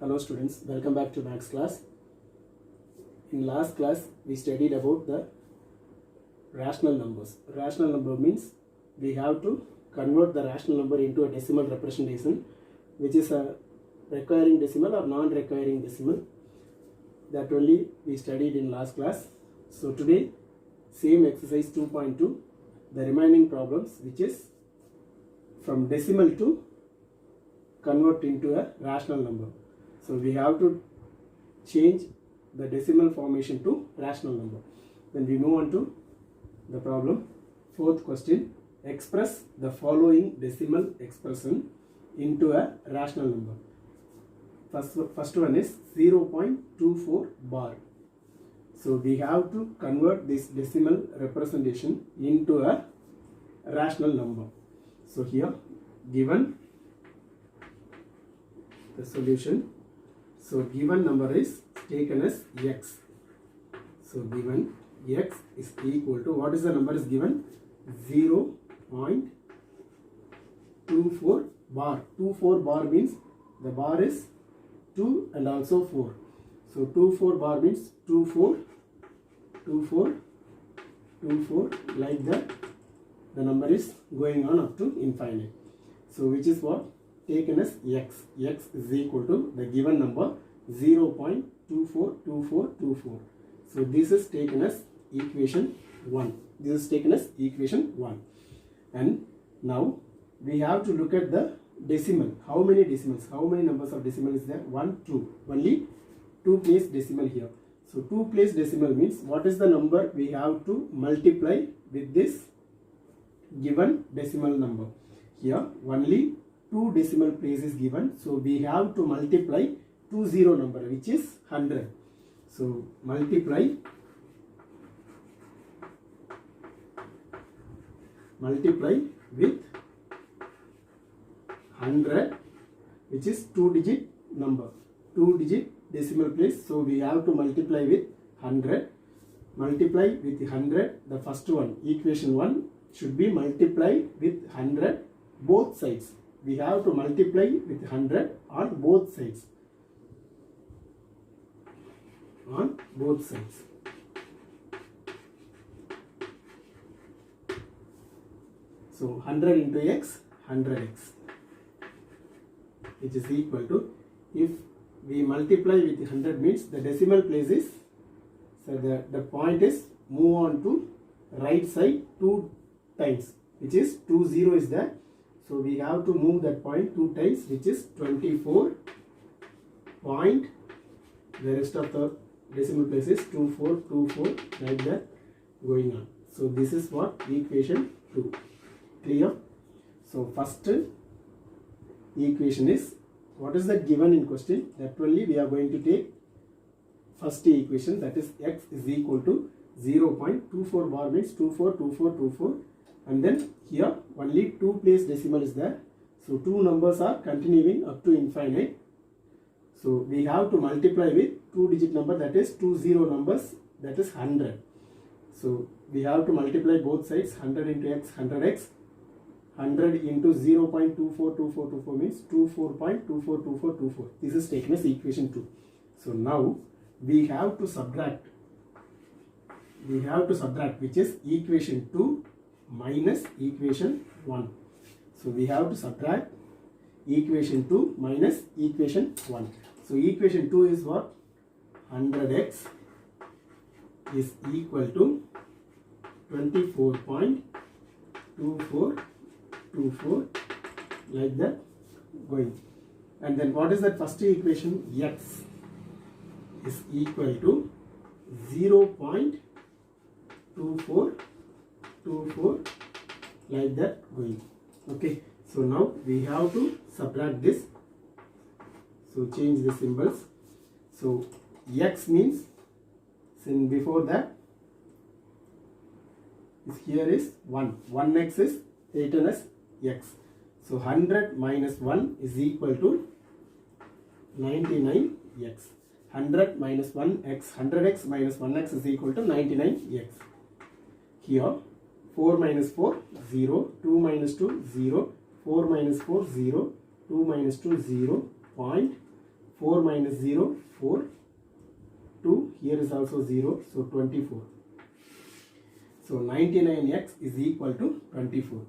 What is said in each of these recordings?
Hello students, welcome back to Maths class. In last class, we studied about the rational numbers. Rational number means we have to convert the rational number into a decimal representation, which is a recurring decimal or non-recurring decimal. That only we studied in last class. So today, same exercise 2.2, the remaining problems, which is from decimal to convert into a rational number. So we have to change the decimal formation to rational number. Then we move on to the problem. Fourth question, express the following decimal expression into a rational number. First one is 0.24 bar. So we have to convert this decimal representation into a rational number. So here given the solution. So given number is taken as x. So given x is equal to, what is the number is given? 0.24 bar. 24 bar means the bar is 2 and also 4. So 24 bar means 24, 24, 24, like that. The number is going on up to infinite. So which is what? Taken as x. X is equal to the given number 0.242424. So this is taken as equation 1. This is taken as equation 1. And now we have to look at the decimal. How many decimals? How many numbers of decimal is there? 1, 2. Only 2 place decimal here. So 2 place decimal means what is the number we have to multiply with this given decimal number? Here only 2 decimal place is given, so we have to multiply 2 zero number, which is 100. So multiply with 100, which is 2 digit number, 2 digit decimal place. So we have to multiply with 100. Multiply with 100, the first one, equation 1 should be multiplied with 100 both sides. We have to multiply with 100 on both sides. On both sides. So 100 into x, 100x, which is equal to, if we multiply with 100 means the decimal place is, so the point is move on to right side 2 times, which is 2 0 is there. So we have to move that point 2 times, which is 24 point, the rest of the decimal place is 2424, like that going on. So this is what? Equation 2. Clear? So first equation is, what is that given in question? That only we are going to take first equation, that is x is equal to 0.24 bar means 242424. And then here only 2 place decimal is there. So 2 numbers are continuing up to infinite. So we have to multiply with 2 digit number, that is 2 zero numbers, that is 100. So we have to multiply both sides, 100 into x, 100x. 100 into 0.242424 means 24.242424. This is taken as equation 2. So now we have to subtract. We have to subtract, which is equation 2 minus equation 1. So we have to subtract equation 2 minus equation 1. So equation 2 is what? 100x is equal to 24.2424, like that going. And then what is that first equation? X is equal to 0.2424, like that going. Okay, so now we have to subtract this. So change the symbols. So x means, since before that here is 1. 1x is taken as x. So 100 minus 1 is equal to 99x. 100 minus 1x, 100x minus 1x is equal to 99x. Here 4 minus 4, 0, 2 minus 2, 0, 4 minus 4, 0, 2 minus 2, 0, 4 minus 0, 4. 2, here is also 0, so 24. So 99x is equal to 24.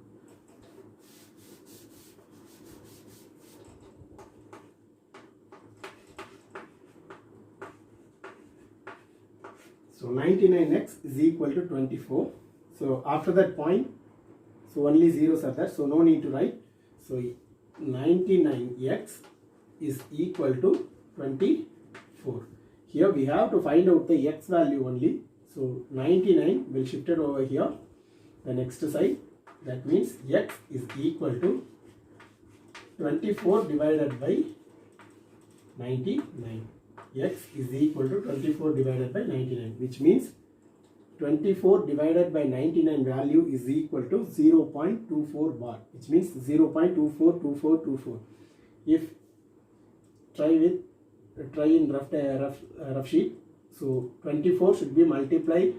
So 99x is equal to 24. So after that point, so only zeros are there, so no need to write. So 99x is equal to 24. Here we have to find out the x value only. So 99 will shift it over here, the next side. That means x is equal to 24 divided by 99. X is equal to 24 divided by 99, which means 24 divided by 99 value is equal to 0.24 bar, which means 0.242424. If try in rough sheet, so 24 should be multiplied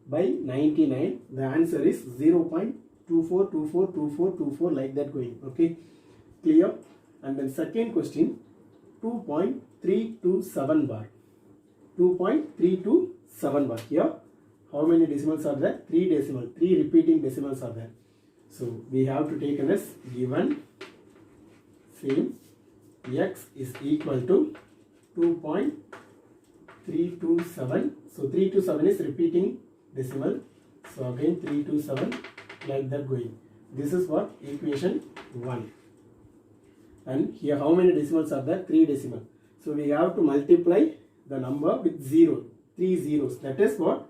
by 99. The answer is 0.242424 like that going. Okay, clear? And then second question, 2.327 bar. 2.327 bar. Here, how many decimals are there? 3 decimal. 3 repeating decimals are there. So we have to take as given same x is equal to 2.327. So 327 is repeating decimal. So again 327 like that going. This is what equation 1. And here how many decimals are there? 3 decimal. So we have to multiply the number with 0. 3 zeros. That is what?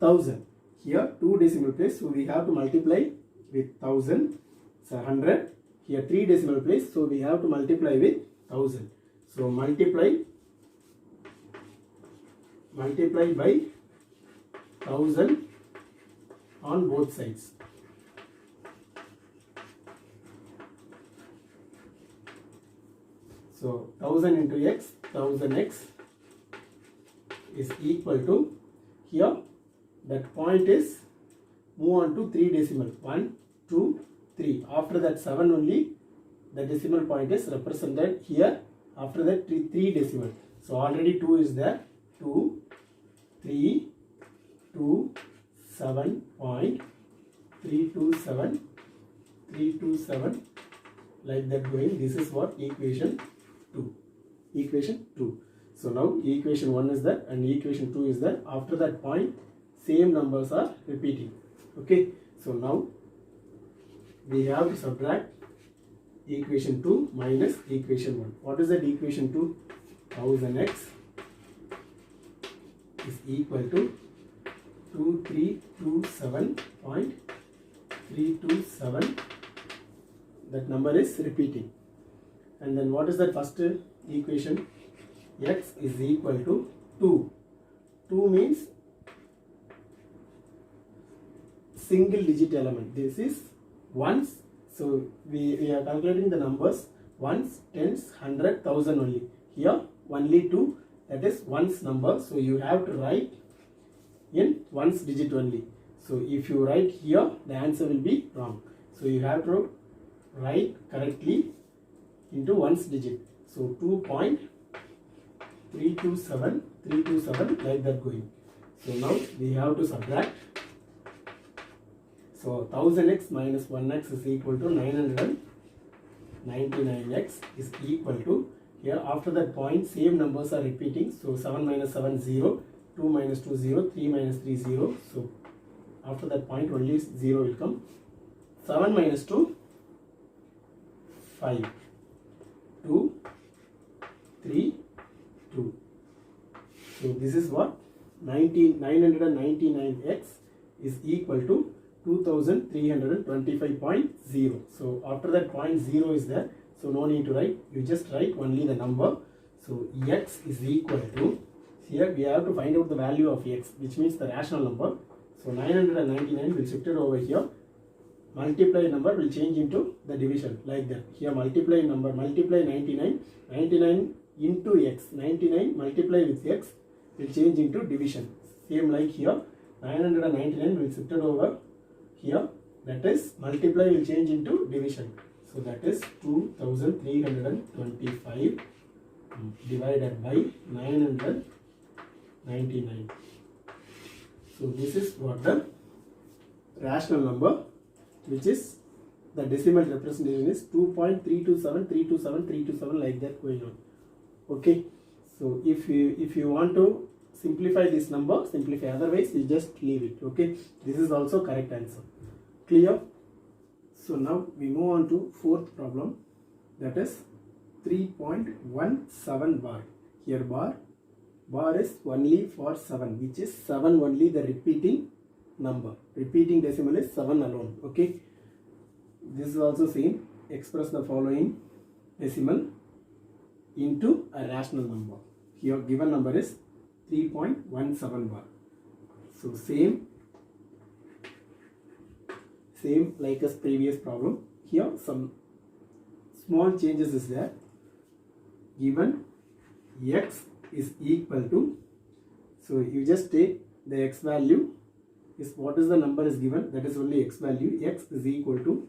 1000. Here 2 decimal place. So we have to multiply with 1000. So 100. Here 3 decimal place. So we have to multiply with 1000. So multiply by 1000 on both sides. So 1000 into x, 1000x is equal to, here that point is move on to 3 decimal. 1, 2, 3. After that 7 only the decimal point is represented here. After that 3 decimal. So already 2 is there. 2, 3, 2, 7 point, 327, 327 like that going. This is what equation 2. Equation 2. So now equation 1 is there and equation 2 is there. After that point same numbers are repeating. Okay. So now we have to subtract equation 2 minus equation 1. What is that equation 2? 1000x is equal to 2327.327. That number is repeating. And then what is that first equation? X is equal to 2. 2 means single digit element. This is ones. So we are calculating the numbers ones, tens, 100, 1000 only. Here only 2, that is ones number. So you have to write in ones digit only. So if you write here, the answer will be wrong. So you have to write correctly into ones digit. So 2.327 like that going. So now we have to subtract. So 1000x minus 1x is equal to 999x is equal to, here after that point same numbers are repeating. So 7 minus 7 0, 2 minus 2 0, 3 minus 3 0. So after that point only 0 will come. 7 minus 2 5, 2, 3, 2. So this is what 999x is equal to 2325.0. So after that point 0 is there. So no need to write. You just write only the number. So x is equal to, here we have to find out the value of x, which means the rational number. So 999 will shift it over here. Multiply number will change into the division like that. Here multiply number, multiply 99. 99 into x. 99 multiply with x will change into division. Same like here. 999 will shift it over here, that is multiply will change into division. So that is 2325 divided by 999. So this is what the rational number, which is the decimal representation is 2.327327 like that going on. Okay, so if you want to simplify this number, simplify, otherwise you just leave it. Okay, this is also correct answer. Clear? So now we move on to fourth problem, that is 3.17 bar. Here bar is only for 7, which is 7 only, the repeating number. Repeating decimal is 7 alone. Okay, this is also same. Express the following decimal into a rational number. Here given number is 3.17 bar. So same like as previous problem. Here some small changes is there. Given x is equal to, so you just take the x value is what is the number is given, that is only x value. X is equal to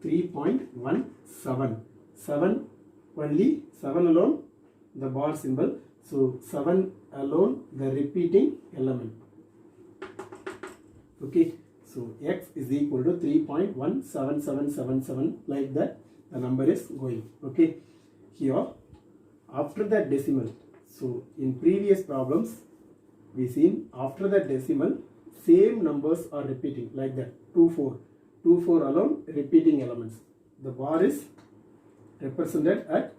3.17. 7 only, 7 alone the bar symbol, so 7 alone the repeating element. Okay, so x is equal to 3.17777, like that the number is going. Okay, here after that decimal, so in previous problems we seen after that decimal same numbers are repeating, like that. 24 alone repeating elements. The bar is represented at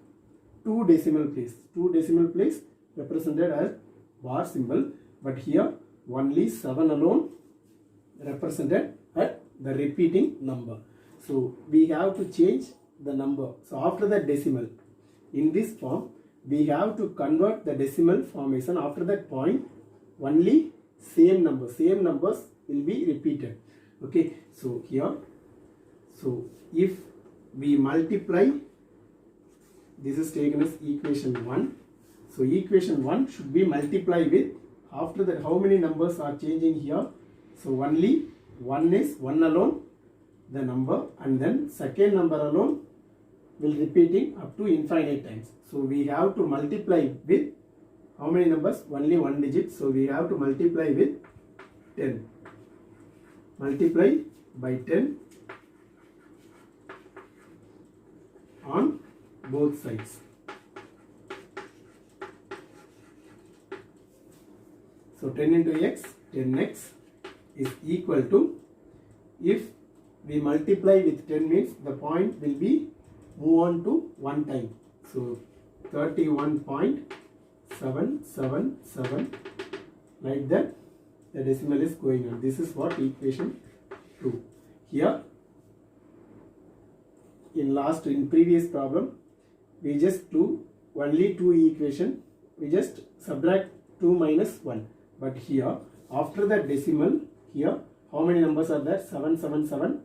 2 decimal place. 2 decimal place represented as bar symbol, but here only 7 alone represented at the repeating number. So we have to change the number. So after that decimal, in this form we have to convert the decimal formation. After that point only same numbers will be repeated. Okay, so here, so if we multiply, this is taken as equation 1. So equation 1 should be multiplied with, after that how many numbers are changing here? So only one is 1 alone the number, and then second number alone will repeating up to infinite times. So we have to multiply with how many numbers? Only 1 digit. So we have to multiply with 10. Multiply by 10 on both sides. So 10 into x, 10x is equal to, if we multiply with 10 means the point will be move on to 1 time. So 31.777, like that the decimal is going on. This is what equation 2. Here in previous problem we just do only 2 equation, we just subtract 2 minus 1, but here after that decimal, here how many numbers are there? 777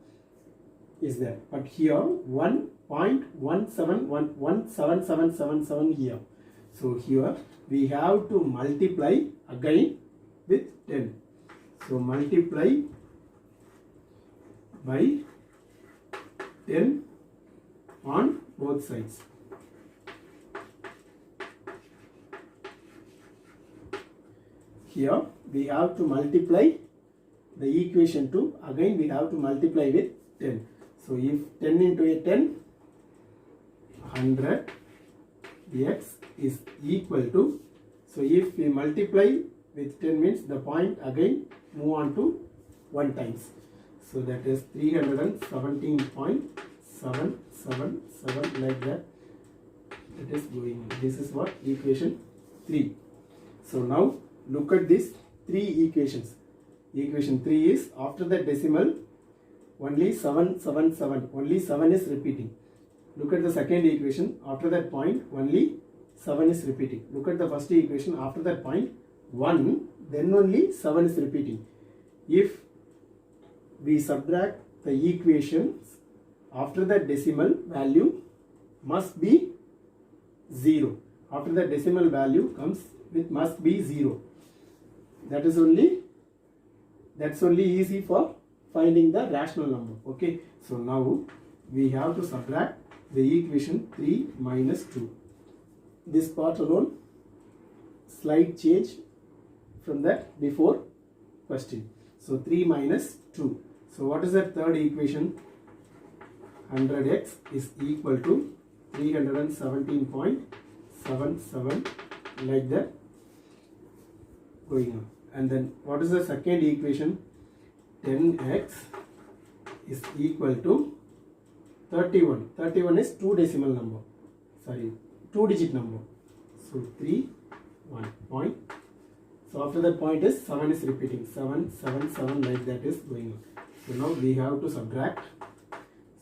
is there, but here 1.177777 here. So here we have to multiply again with 10. So multiply by 10 on both sides. Here we have to multiply the equation 2, again we have to multiply with 10. So if 10 into a 10, 100, x is equal to, so if we multiply with 10 means the point again move on to 1 times. So that is 317.777, like that. It is going. This is what equation 3. So now look at these 3 equations. Equation 3 is after the decimal only 777, only 7 is repeating. Look at the second equation, after that point only 7 is repeating. Look at the first equation, after that point 1, then only 7 is repeating. If we subtract the equations, after that decimal value must be 0. After the decimal value comes with must be 0. That's only easy for finding the rational number. Okay, so now we have to subtract the equation 3 minus 2. this part alone, slight change from that before question. So 3 minus 2. So what is that third equation? 100x is equal to 317.77, like that going on. And then what is the second equation? 10x is equal to 31. 31 is 2 decimal number. Sorry, 2 digit number. So 3, 1 point. So after that point is 7 is repeating. 7, 7, 7, like that is going on. So now we have to subtract.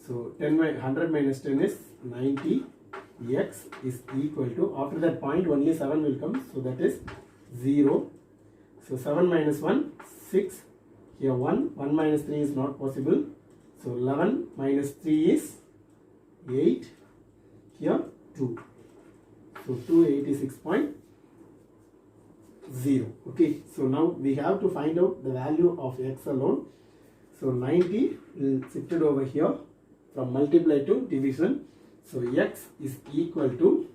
So 100 minus 10 is 90. X is equal to, after that point only 7 will come. So that is 0. So 7 minus 1, 6. Here 1. 1 minus 3 is not possible. So 11 minus 3 is 8. Here 2. So 286.0. Okay. So now we have to find out the value of x alone. So 90 will shifted over here from multiply to division. So x is equal to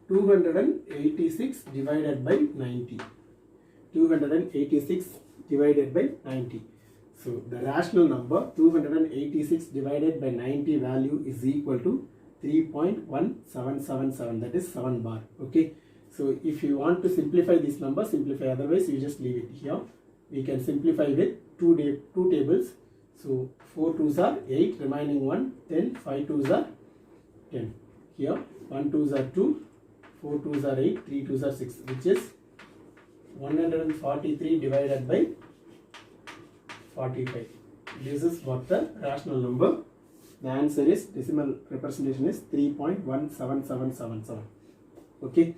286 divided by 90. 286 divided by 90. So the rational number 286 divided by 90 value is equal to 3.1777, that is 7 bar. Okay. So if you want to simplify this number, simplify, otherwise you just leave it here. We can simplify with two tables. So 4 2s are 8, remaining 1, 10, 5 2s are 10. Here 1 2s are 2, 4 2s are 8, 3 2s are 6, which is 143 divided by 45. This is what the rational number. The answer is, decimal representation is 3.17777. Okay.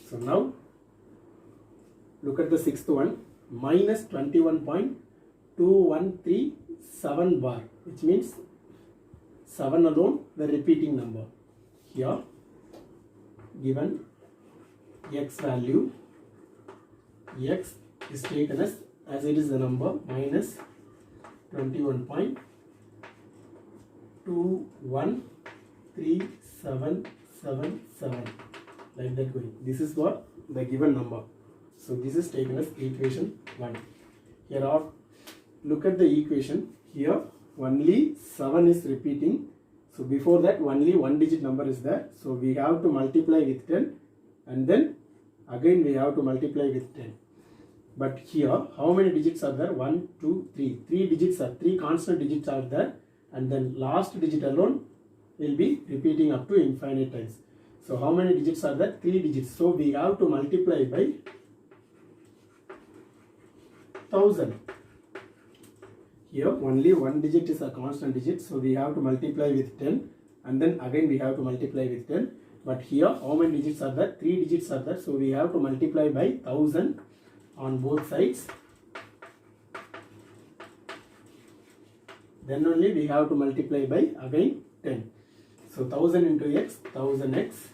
So now look at the sixth one, minus 21.2137 bar, which means 7 alone, the repeating number. Here given x value, x is taken as it is the number, minus 21.21377, like that going. This is what the given number. So this is taken as equation 1. Here are, look at the equation. Here only 7 is repeating. So before that only one digit number is there. So we have to multiply with 10, and then again we have to multiply with 10. But here how many digits are there? 1, 2, 3. 3 digits are, 3 constant digits are there, and then last digit alone will be repeating up to infinite times. So how many digits are there? 3 digits. So we have to multiply by 1000. Here only one digit is a constant digit, so we have to multiply with 10, and then again we have to multiply with 10. But here how many digits are there? 3 digits are there, so we have to multiply by 1000 on both sides. Then only we have to multiply by again 10. So 1000 into x, 1000x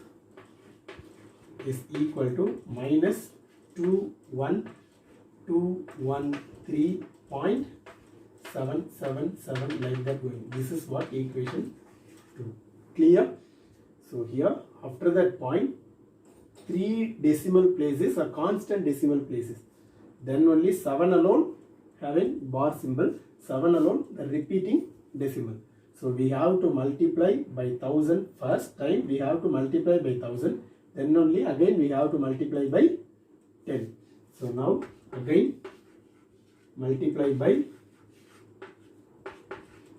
is equal to minus 21213.777, like that going. This is what equation 2. Clear? So here after that point, 3 decimal places are constant decimal places. Then only 7 alone having bar symbol, 7 alone the repeating decimal. So we have to multiply by 1000 first time, we have to multiply by 1000, then only again we have to multiply by 10. So now again multiply by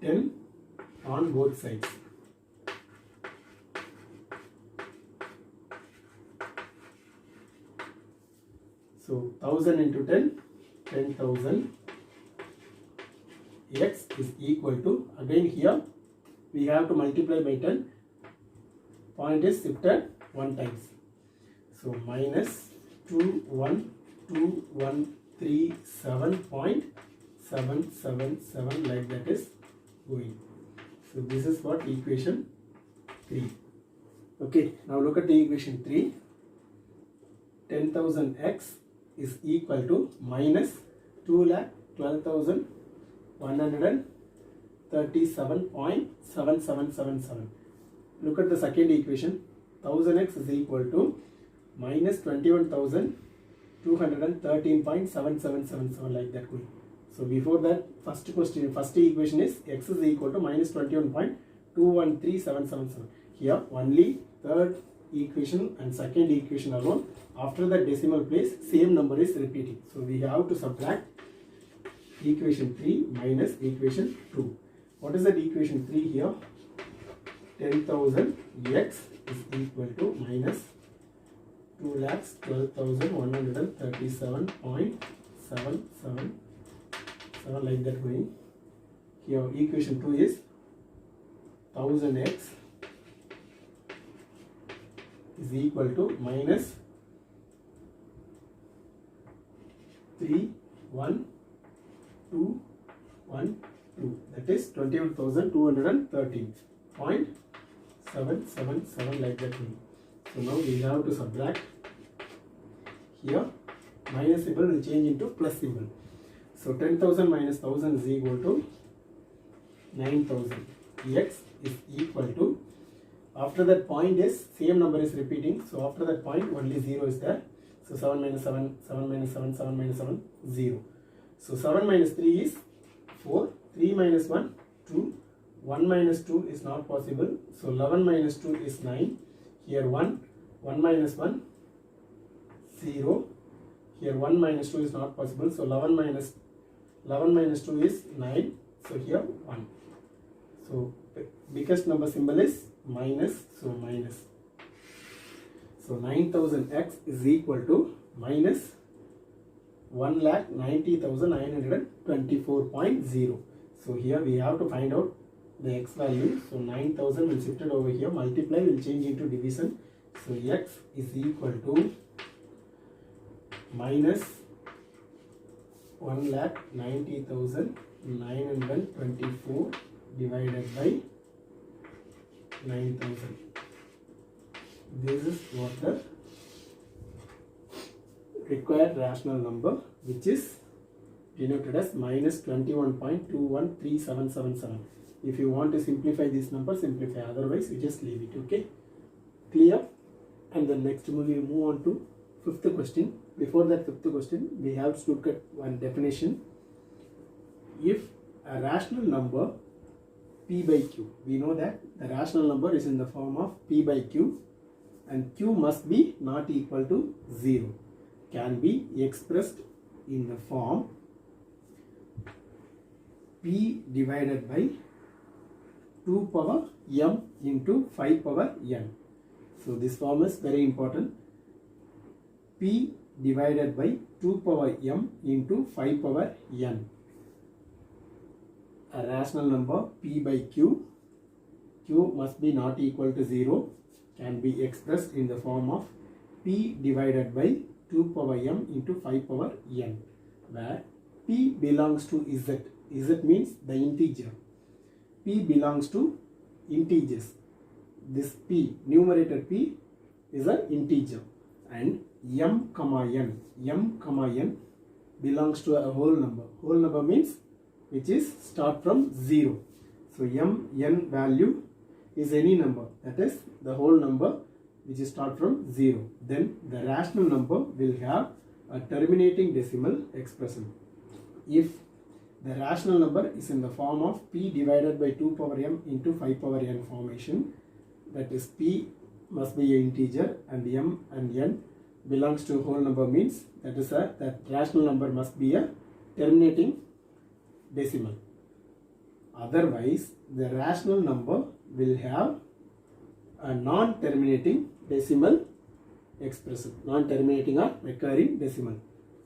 10 on both sides. So 1000 into 10, 10,000. X is equal to, again here we have to multiply by 10. Point is shifted 1 times. So minus 21213.777, like that is going. So this is what equation 3. Okay, now look at the equation 3. 10,000x is equal to minus 2,12,137.7777. Look at the second equation. 1000x is equal to minus 21,213.7777 like that going. So before that, first equation is x is equal to minus 21.213777. Here only third equation and second equation alone. After the decimal place, same number is repeating. So we have to subtract equation 3 minus equation 2. What is that equation 3 here? 10,000x is equal to minus 2,12,137.777 like that going. Here equation 2 is 1000x is equal to minus 31212, that is 21,213.777 like that going. So now we have to subtract. Here minus symbol will change into plus symbol. So 10,000 minus 1000 is equal to 9,000. X is equal to, after that point is same number is repeating. So after that point only 0 is there. So 7 minus 7, 7 minus 7, 7 minus 7, 0. So 7 minus 3 is 4, 3 minus 1, 2, 1 minus 2 is not possible. So 11 minus 2 is 9. Here 1, 1 minus 1, 0. Here 1 minus 2 is not possible. So 11 minus 2 is 9. So here 1. So biggest number symbol is minus. So minus. So 9,000x is equal to minus 1,90,924.0. So here we have to find out the x value. So 9,000 will shift it over here. Multiply will change into division. So x is equal to minus 1,90,924 divided by 9,000. This is what the required rational number, which is denoted as minus 21.213777. If you want to simplify this number, simplify. Otherwise, you just leave it. Okay, clear? And then next we move on to fifth question. Before that fifth question, we have to look at one definition. If a rational number p by q, we know that the rational number is in the form of p by q, and q must be not equal to 0, can be expressed in the form p divided by 2 power m into 5 power n. So this form is very important. P divided by 2 power m into 5 power n. A rational number p by q, q must be not equal to 0, can be expressed in the form of p divided by 2 power m into 5 power n, where p belongs to z. Z means the integer. P belongs to integers. This p, numerator p, is an integer, and m comma n belongs to a whole number. Whole number means which is start from 0. So n value is any number, that is the whole number which is start from 0. Then the rational number will have a terminating decimal expression. If the rational number is in the form of p divided by 2 power m into 5 power n formation, that is p must be an integer and m and n belongs to a whole number, means that rational number must be a terminating decimal. Otherwise, the rational number will have a non-terminating decimal expression, non-terminating or recurring decimal.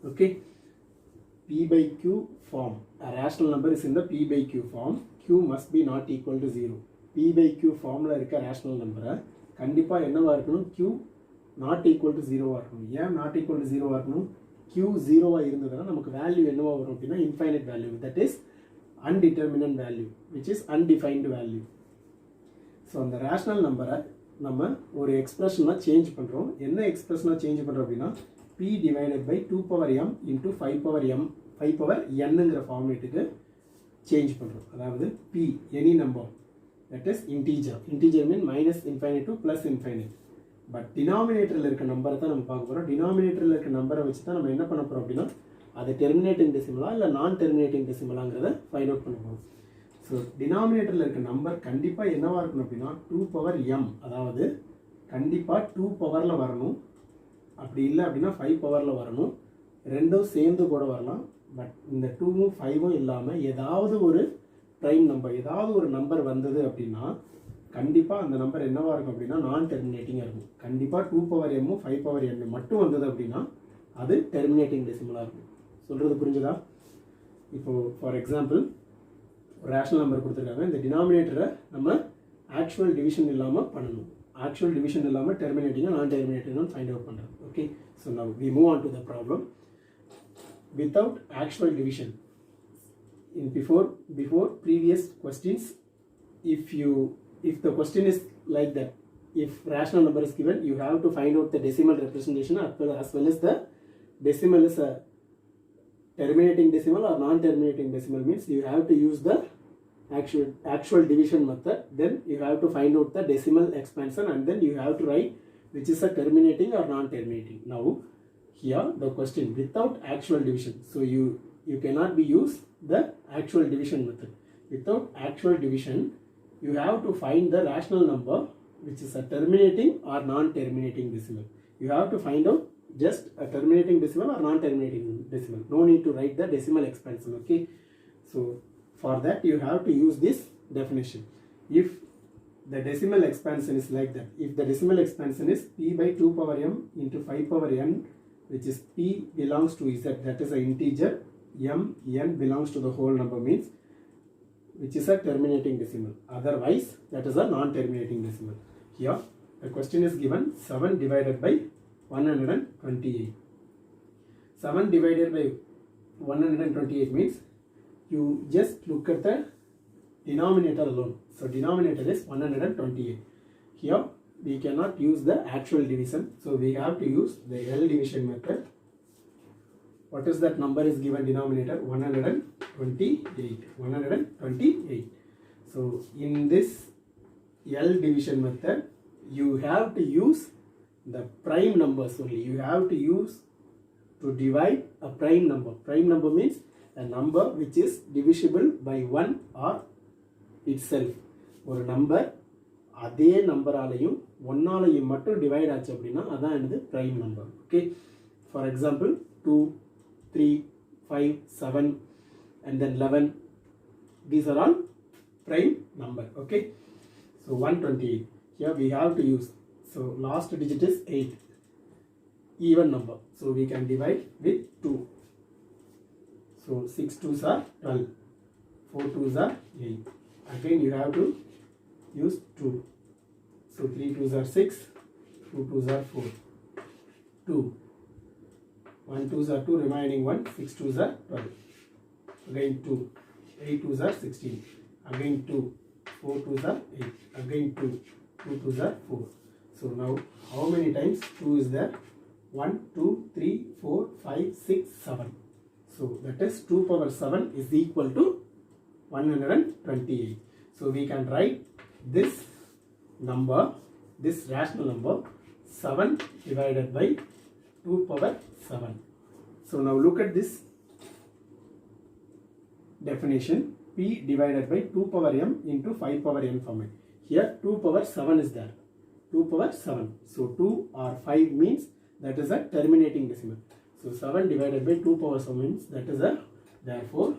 Okay, p by q form, a rational number is in the p by q form. Q must be not equal to 0. p by q formula இருக்க rational number கண்டிப்பா என்னவா இருக்கணும்? q not equal to 0 இருக்கணும். ஏன் not equal to 0 இருக்கணும்? q 0 இருந்ததுனா நமக்கு value என்னவா வரும் அப்படினா infinite value, that is undeterminate value, which is undefined value. So அந்த rational number நம்ம ஒரு எக்ஸ்பிரஷனா சேஞ்ச் பண்றோம். என்ன எக்ஸ்பிரஷனா சேஞ்ச் பண்றோம் அப்படினா p divided by 2 power m into 5 power nங்கிற ஃபார்மேட்டுக்கு change பண்றோம். அதாவது p any number, that is integer. Integer mean minus infinite to plus infinite. But டினாமினேட்டரில் இருக்க நம்பரை தான் நம்ம பார்க்க போகிறோம். டினாமினேட்டரில் இருக்க நம்பரை வச்சு தான் நம்ம என்ன பண்ண போகிறோம் அப்படின்னா அது டெர்மினேட்டிங் டெசிமலா இல்லை நான் டெர்மினேட்டிங் டெசிமலாங்கிறத ஃபைண்ட் அவுட் பண்ண போகிறோம். ஸோ டினாமினேட்டரில் இருக்க நம்பர் கண்டிப்பாக என்னவாக இருக்கணும் அப்படின்னா 2 m, அதாவது கண்டிப்பாக 2 பவரில் வரணும். அப்படி இல்லை அப்படின்னா 5 பவரில் வரணும். ரெண்டும் சேர்ந்து கூட வரலாம். பட் இந்த 2ம் 5ம் இல்லாமல் ஏதாவது ஒரு ப்ரைம் நம்பர், ஏதாவது ஒரு நம்பர் வந்தது அப்படின்னா கண்டிப்பாக அந்த நம்பர் என்னவாக இருக்கும் அப்படின்னா நான் டெர்மினேட்டிங்காக இருக்கும். கண்டிப்பாக 2 m 5 n மட்டும் வந்தது அப்படின்னா அது டெர்மினேட்டிங் டெசிமலாக இருக்கும். சொல்கிறது புரிஞ்சுதா? இப்போது ஃபார் எக்ஸாம்பிள் ஒரு ரேஷனல் நம்பர் கொடுத்துருக்காங்க. இந்த டினாமினேட்டரை நம்ம ஆக்சுவல் டிவிஷன் இல்லாமல் பண்ணணும். ஆக்சுவல் டிவிஷன் இல்லாமல் டெர்மினேட்டிங்காக நான் டெர்மினேட்டிங்னு ஃபைண்ட் அவுட் பண்ணுறோம். Okay, so now we move on to the problem. Without actual division, in before previous questions, if the question is like that, if rational number is given, you have to find out the decimal representation as well as the decimal is a terminating decimal or non-terminating decimal, means you have to use the actual division method. Then you have to find out the decimal expansion and then you have to write which is a terminating or non-terminating. Now here the question without actual division, so you cannot be use the actual division method. Without actual division you have to find the rational number which is a terminating or non-terminating decimal. You have to find out just a terminating decimal or non-terminating decimal. No need to write the decimal expansion. Okay, so for that you have to use this definition. If the decimal expansion is like that, if the decimal expansion is p by 2 power m into 5 power n, which is p belongs to z, that is an integer, n belongs to the whole number, means which is a terminating decimal. Otherwise that is a non-terminating decimal. Here the question is given 7 divided by 128. 7 divided by 128 means you just look at the denominator alone. So denominator is 128. Here we cannot use the actual division, so we have to use the L division method. What is that number is given denominator? 128. So in this L division method you have to use the prime numbers only. You have to use to divide a prime number. Prime number means a number which is divisible by 1 or itself. ஒரு number அதே நம்பராலையும் ஒன்னாலையும் மட்டும் divide ஆச்சு அப்படின்னா அதான் என்னது prime number. Okay, for example 2, 3, 5, 7 and then 11, these are all prime number. Okay, so 128, here we have to use, so last digit is 8, even number, so we can divide with 2. So 6 2s are 12, 4 2s are 8. Again you have to use 2. So 3 2s are 6, 2 2s are 4, 2, 1 2s are 2, remaining 1, 6 2s are 12, again 2, 8 2s are 16, again 2, 4 2s are 8, again 2, 2 2s are 4. So now how many times 2 is there? 1 2 3 4 5 6 7. So that is 2 power 7 is equal to 128. So we can write this number, this rational number, 7 divided by 2 power 7. So now look at this definition, p divided by 2 power m into 5 power n format. Here 2 power 7 is there, 2 power 7. So 2 or 5 means that is a terminating decimal. So 7 divided by 2 power 7 means that is a, therefore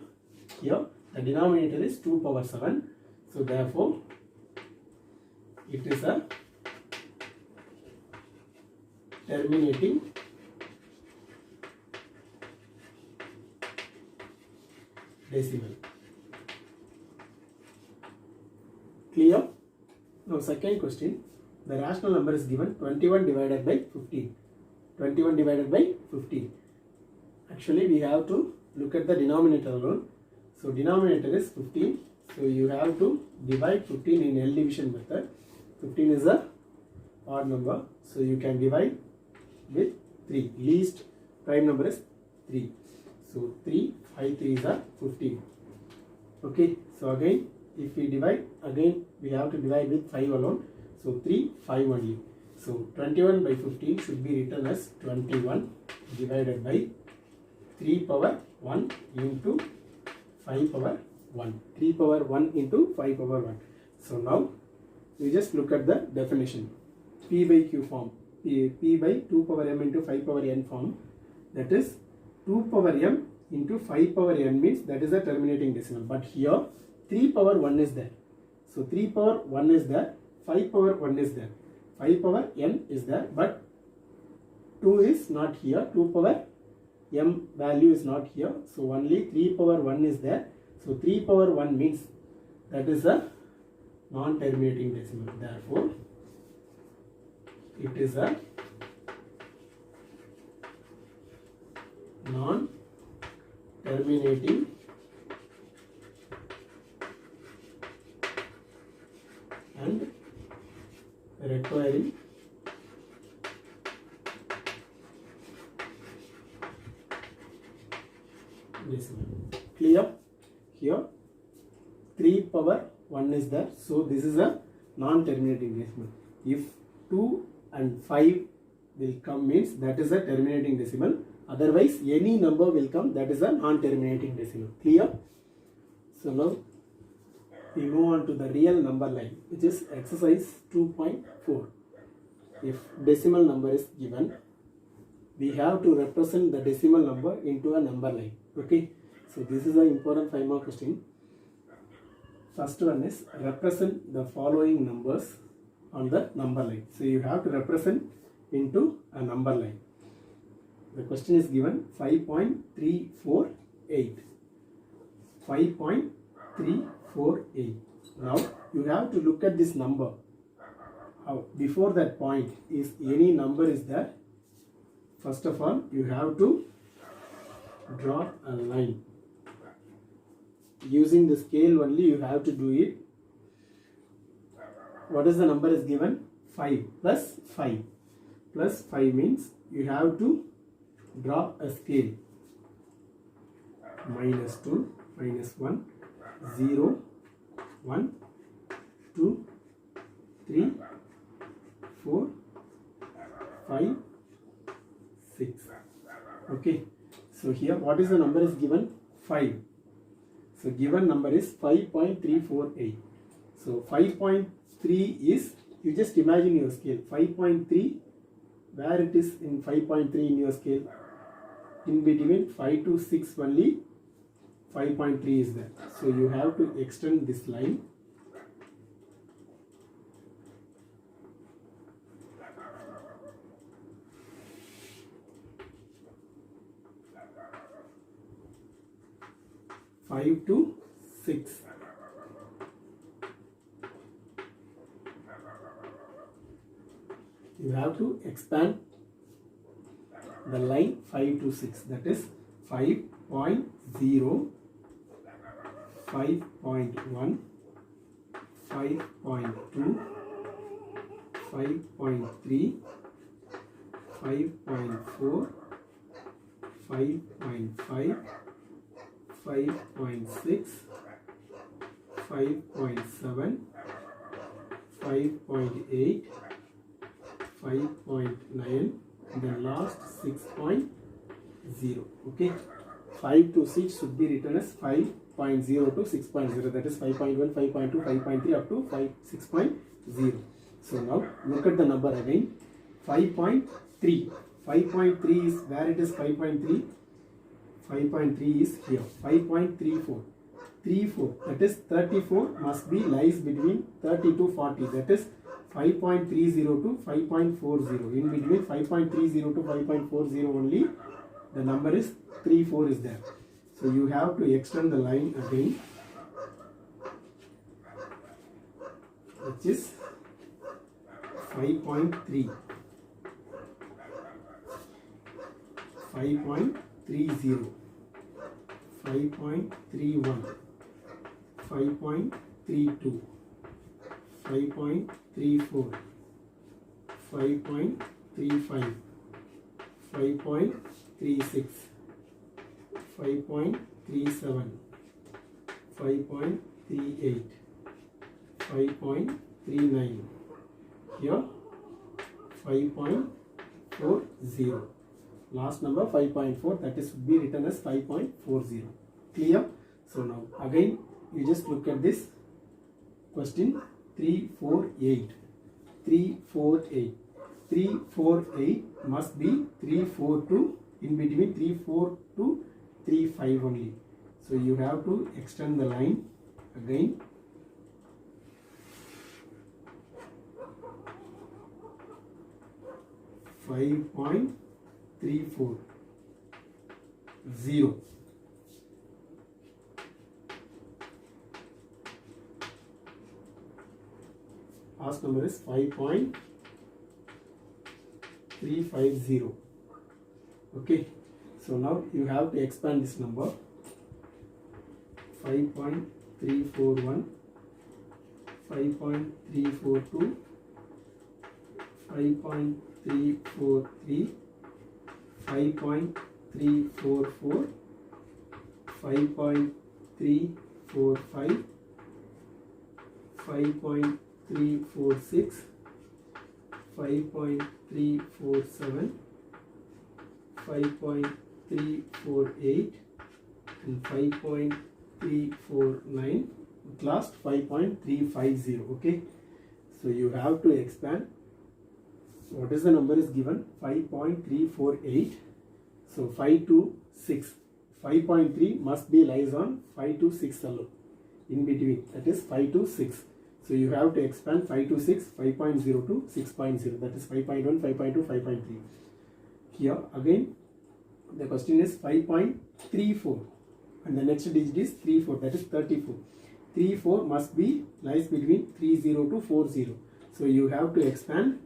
here the denominator is 2 power 7. So therefore it is a terminating decimal. Clear? Now second question, the rational number is given 21 divided by 15. 21 divided by 15. Actually we have to look at the denominator alone. So denominator is 15. So you have to divide 15 in L division method. 15 is a odd number, so you can divide with 3. Least prime number is 3. So 3, 5 3s are 15. Okay, so again if we divide, again we have to divide with 5 alone. So 3, 5 only. So 21 by 15 should be written as 21 divided by 3 power 1 into 5 power 1. 3 power 1 into 5 power 1. So now we just look at the definition. P by Q form. P by 2 power m into 5 power n form. That is 2 power m into 5 power n means that is a terminating decimal. But here 3 power 1 is there. So 3 power 1 is there. 5 power 1 is there. 5 power n is there. But 2 is not here. 2 power m value is not here. So only 3 power 1 is there. So 3 power 1 means that is a non-terminating decimal. Therefore, it is a non-terminating and requiring decimal. Clear? Here 3 power 1 is there. So this is a non-terminating decimal. If 2 and 5 will come means that is a terminating decimal. Otherwise any number will come, that is a non-terminating decimal. Clear? So now we move on to the real number line, which is exercise 2.4. If decimal number is given, we have to represent the decimal number into a number line. Okay, so this is an important 5 mark question. First one is represent the following numbers on the number line. So you have to represent into a number line. The question is given 5.348. 5.348. Now you have to look at this number. How before that point is any number is there. First of all, you have to draw a line. Using the scale only you have to do it. What is the number is given? 5 plus 5. Plus 5 means you have to draw a scale. Minus 2, minus 1, 0, 1, 2, 3, 4, 5, 6. Okay. So here what is the number is given? 5. So given number is 5.348. So 5.3 is, you just imagine your scale. 5.3, where it is in 5.3 in your scale? In between 5 to 6 only 5.3 is there. So you have to extend this line. Five to 6. You have to expand the line 5 to 6. That is 5.0, 5.1, 5.2, 5.3, 5.4, 5.5, 5.6, 5.7, 5.8, 5.9, and the last 6.0. Okay, 5 to 6 should be written as 5.0 to 6.0. That is 5.1, 5.2, 5.3 up to 6.0. So now look at the number again. 5.3. 5.3 is where it is 5.3. 5.3 is here. 5.34. 34. That is 34 must be lies between 30 to 40. That is 5.30 to 5.40. In between 5.30 to 5.40 only the number is 34 is there. So you have to extend the line again, which is 5.3. 5.30, 5.31, 5.32, 5.34, 5.35, 5.36, 5.37, 5.38, 5.39, here 5.40. Last number 5.4, that is should be written as 5.40. Clear? So now again you just look at this question 348. 348. 348 must be 342 in between 34 to 35 only. So you have to extend the line again. .340. Last number is 5.350. Okay, so now you have to expand this number. 5.341, 5.342, 5.343, 5.344, 5.345, 5.346, 5.347, 5.348 and 5.349. At last 5.350. Okay, so you have to expand. What is the number is given? 5.348. So 5 to 6. 5.3 must be lies on 5 to 6 alone. In between, that is 5 to 6. So you have to expand 5 to 6, 5.0 to 6.0. That is 5.1, 5.2, 5.3. Here again the question is 5.34 and the next digit is 34, that is 34. 34 must be lies between 30 to 40. So you have to expand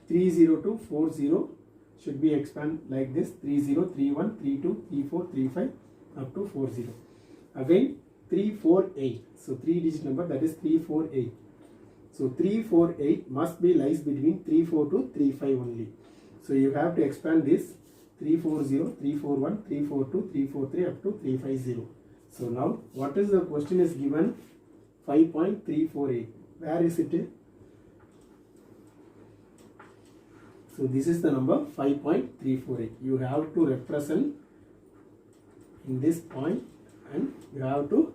30 to 40 should be expand like this 30, 31, 32, 34, 35 up to 40. Again 348. So 3 digit number, that is 348. So 348 must be lies between 34 to 35 only. So you have to expand this 340, 341, 342, 343 up to 350. So now what is the question is given? 5.348. Where is it? So this is the number 5.348. You have to represent in this point and you have to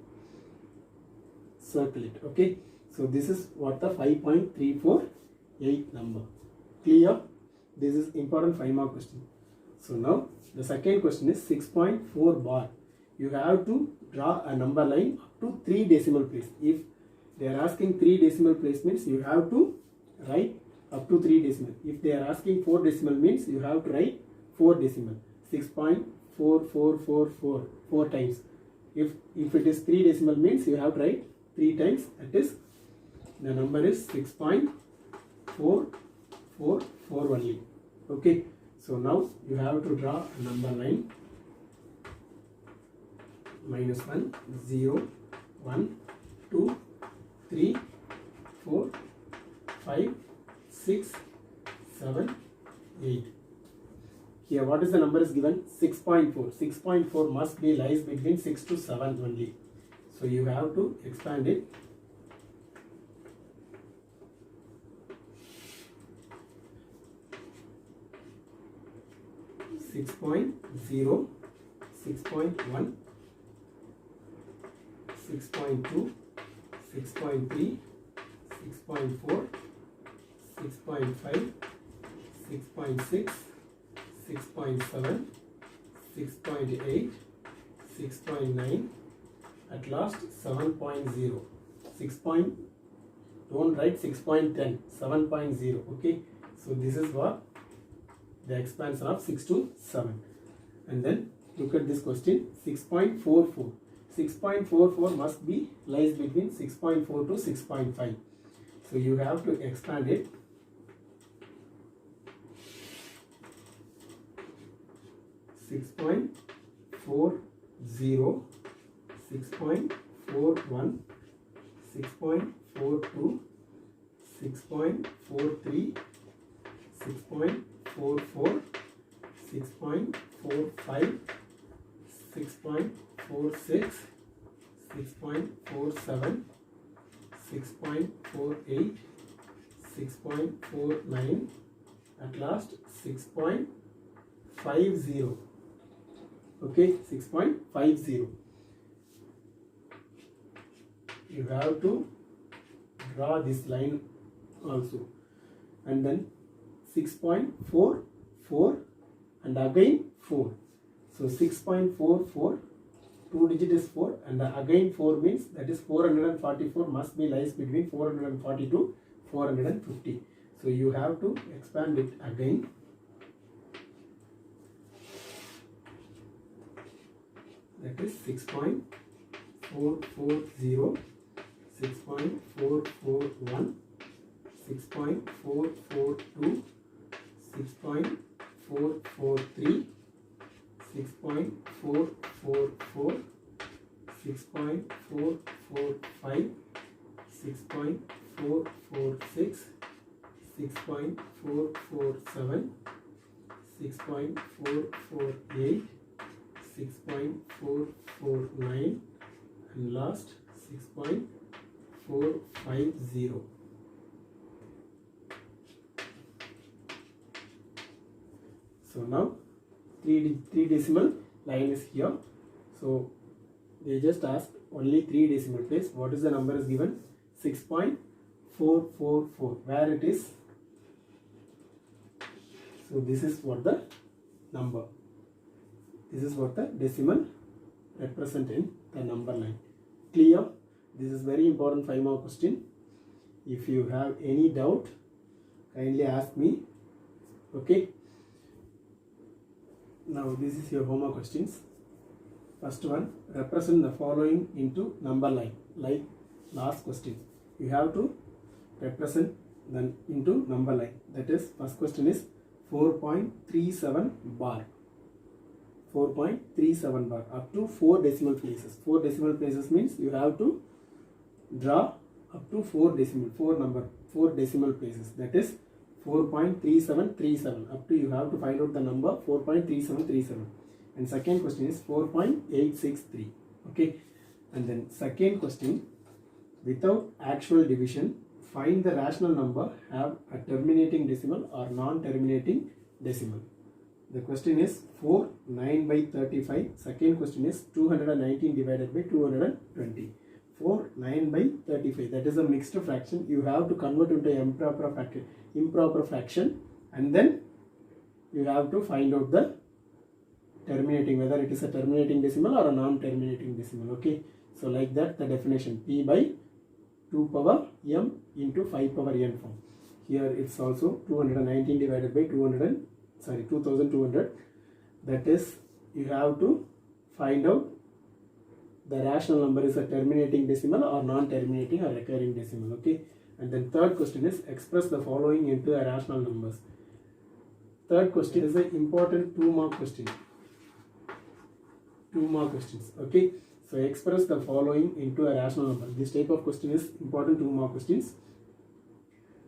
circle it. Okay. So this is what the 5.348 number. Clear? This is important 5 mark question. So now the second question is 6.4 bar. You have to draw a number line up to 3 decimal place. If they are asking 3 decimal place means you have to write up to 3 decimal. If they are asking 4 decimal means you have to write 4 decimal. 6.4444 4 times. If it is 3 decimal means you have to write 3 times. That is the number is 6.444 only. Okay. So now you have to draw a number line. -1, 0, 1, 2, 3, 4, 5, 6, 7, 8. Here what is the number is given? 6.4. 6.4 must be lies between 6 to 7 only. So you have to expand it. 6.0, 6.1, 6.2, 6.3, 6.4, 6.5, 6.6, 6.7, 6.8, 6.9, at last 7.0. 6. Don't write 6.10, 7.0. Okay, so this is what the expansion of 6 to 7. And then look at this question, 6.44. 6.44 must be lies between 6.4 to 6.5. So you have to expand it. 6.40, 6.41, 6.42, 6.43, 6.44, 6.45, 6.46, 6.47, 6.48, 6.49, at last 6.50. Okay, 6.50. You have to draw this line also, and then 6.44 and again 4. So 6.44, 2 digit is 4, and again 4 means that is 444 must be lies between 440 to 450. So you have to expand it again. That is 6.440, 6.441, 6.442, 6.443, 6.444, 6.445, 6.446, 6.447, 6.448, 6.449, and last 6.450. So now three decimal line is here. So they just asked only 3 decimal place. What is the number is given? 6.444. Where it is? So this is what the number. This is what the decimal represent in the number line. Clear? This is very important 5 mark question. If you have any doubt, kindly ask me. Okay. Now this is your homework questions. First one, represent the following into number line. Like last question, you have to represent them into number line. That is, first question is 4.37 bar. 4.37 bar up to 4 decimal places. 4 decimal places means you have to draw up to 4 decimal places. That is 4.3737 up to you have to find out the number 4.3737. And second question is 4.863. Okay, and then second question, without actual division, find the rational number have a terminating decimal or non-terminating decimal. The question is 4 9 by 35. Second question is 219 divided by 220. 4 9 by 35. That is a mixed fraction. You have to convert into improper fraction, and then you have to find out the terminating, whether it is a terminating decimal or a non-terminating decimal. Okay, so like that the definition, p by 2 power m into 5 power n form. Here it's also 219 divided by 2200. That is, you have to find out the rational number is a terminating decimal or non-terminating or recurring decimal. Okay, and then third question is express the following into a rational numbers. Third question is an important 2 mark question. 2 mark questions. Okay, so express the following into a rational number. This type of question is important 2 mark questions.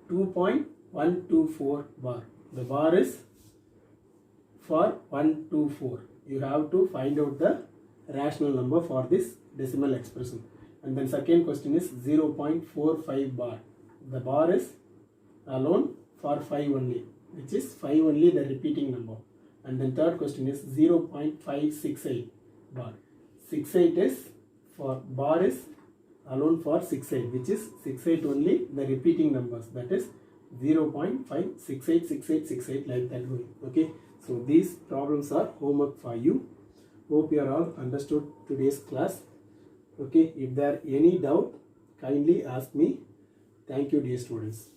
2.124 bar. The bar is for 124. You have to find out the rational number for this decimal expression. And then second question is 0.45 bar. The bar is alone for 5 only, which is 5 only the repeating number. And then third question is 0.568 bar. 68 is for bar is alone for 68, which is 68 only the repeating numbers. That is 0.5686868 like that going. Okay, so these problems are homework for you. Hope you are all understood today's class. Okay, if there are any doubt, kindly ask me. Thank you, dear students.